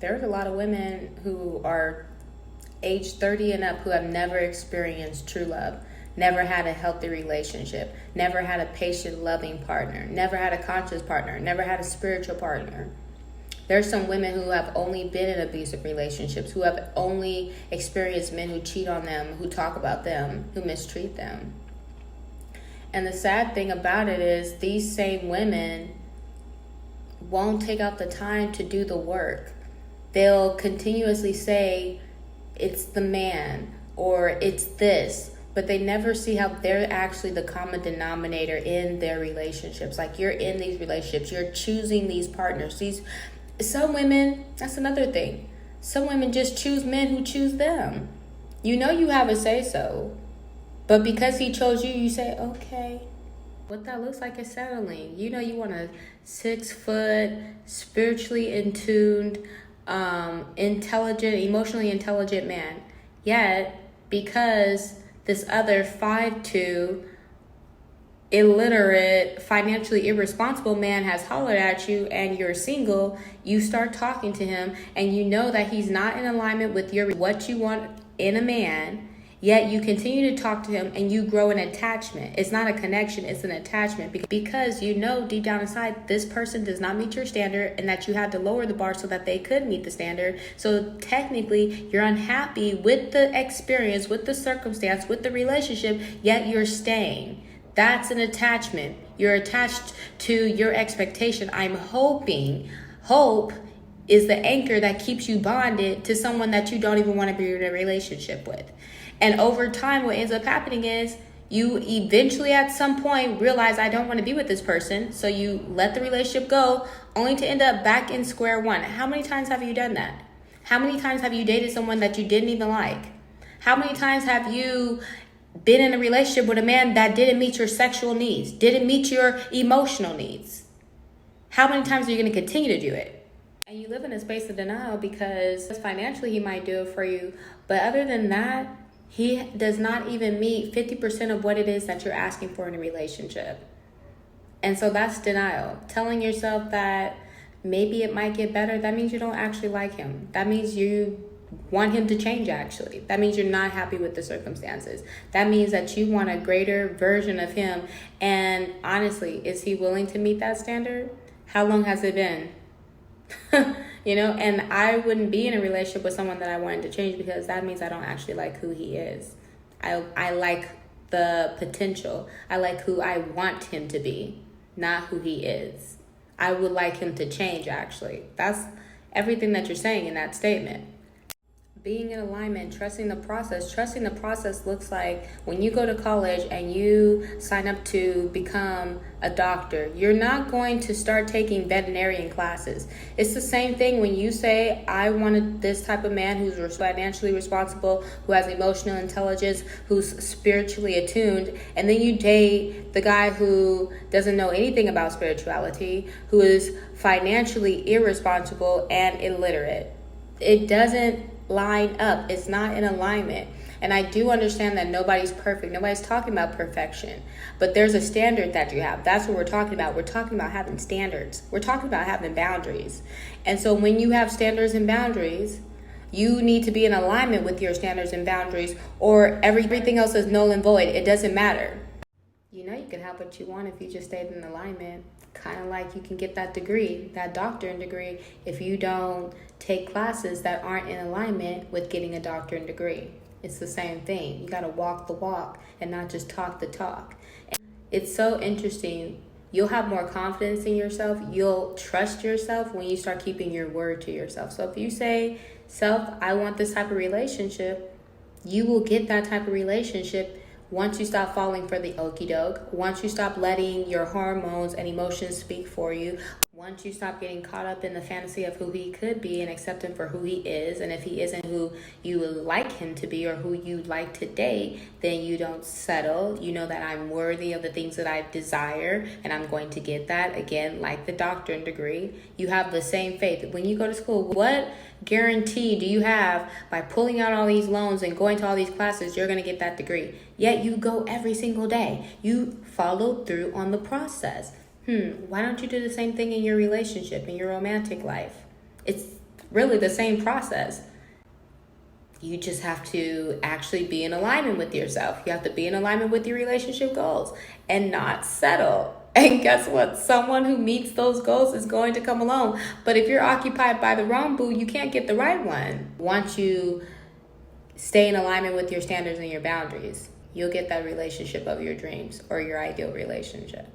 There's a lot of women who are age 30 and up who have never experienced true love, never had a healthy relationship, never had a patient, loving partner, never had a conscious partner, never had a spiritual partner. There's some women who have only been in abusive relationships, who have only experienced men who cheat on them, who talk about them, who mistreat them. And the sad thing about it is these same women won't take out the time to do the work. They'll continuously say, it's the man, or it's this, but they never see how they're actually the common denominator in their relationships. Like, you're in these relationships, you're choosing these partners. Some women, that's another thing. Some women just choose men who choose them. You know you have a say-so, but because he chose you, you say, okay. What that looks like is settling. You know you want a 6-foot, spiritually in tuned, intelligent, emotionally intelligent man. Yet, because this other 5'2", illiterate, financially irresponsible man has hollered at you and you're single, you start talking to him and you know that he's not in alignment with what you want in a man, yet you continue to talk to him and you grow an attachment. It's not a connection, it's an attachment, because you know deep down inside this person does not meet your standard and that you had to lower the bar so that they could meet the standard. So technically you're unhappy with the experience, with the circumstance, with the relationship, yet you're staying. That's an attachment. You're attached to your expectation. Hope is the anchor that keeps you bonded to someone that you don't even want to be in a relationship with. And over time, what ends up happening is you eventually at some point realize, I don't want to be with this person. So you let the relationship go, only to end up back in square one. How many times have you done that? How many times have you dated someone that you didn't even like? How many times have you been in a relationship with a man that didn't meet your sexual needs, didn't meet your emotional needs? How many times are you going to continue to do it? And you live in a space of denial because financially he might do it for you, but other than that, he does not even meet 50% of what it is that you're asking for in a relationship. And so that's denial. Telling yourself that maybe it might get better, that means you don't actually like him. That means you want him to change, actually. That means you're not happy with the circumstances. That means that you want a greater version of him. And honestly, is he willing to meet that standard? How long has it been? And I wouldn't be in a relationship with someone that I wanted to change, because that means I don't actually like who he is. I like the potential. I like who I want him to be, not who he is. I would like him to change, actually. That's everything that you're saying in that statement. Being in alignment, trusting the process. Trusting the process looks like when you go to college and you sign up to become a doctor, you're not going to start taking veterinarian classes. It's the same thing when you say, I wanted this type of man who's financially responsible, who has emotional intelligence, who's spiritually attuned, and then you date the guy who doesn't know anything about spirituality, who is financially irresponsible and illiterate. It doesn't line up. It's not in alignment. And I do understand that nobody's perfect. Nobody's talking about perfection. But there's a standard that you have. That's what we're talking about. We're talking about having standards. We're talking about having boundaries. And so when you have standards and boundaries, you need to be in alignment with your standards and boundaries, or everything else is null and void. It doesn't matter. You know you can have what you want if you just stayed in alignment. Kind of like you can get that degree, that doctorate degree, if you don't take classes that aren't in alignment with getting a doctorate degree. It's the same thing. You got to walk the walk and not just talk the talk. It's so interesting. You'll have more confidence in yourself. You'll trust yourself when you start keeping your word to yourself. So if you say, self, I want this type of relationship, you will get that type of relationship once you stop falling for the okie doke, once you stop letting your hormones and emotions speak for you, once you stop getting caught up in the fantasy of who he could be and accept him for who he is, and if he isn't who you would like him to be or who you'd like to date, then you don't settle. You know that I'm worthy of the things that I desire, and I'm going to get that. Again, like the doctorate degree, you have the same faith. When you go to school, what guarantee do you have by pulling out all these loans and going to all these classes you're going to get that degree? Yet you go every single day. You follow through on the process. Why don't you do the same thing in your relationship, in your romantic life? It's really the same process. You just have to actually be in alignment with yourself. You have to be in alignment with your relationship goals and not settle. And guess what? Someone who meets those goals is going to come along. But if you're occupied by the wrong boo, you can't get the right one. Once you stay in alignment with your standards and your boundaries, you'll get that relationship of your dreams or your ideal relationship.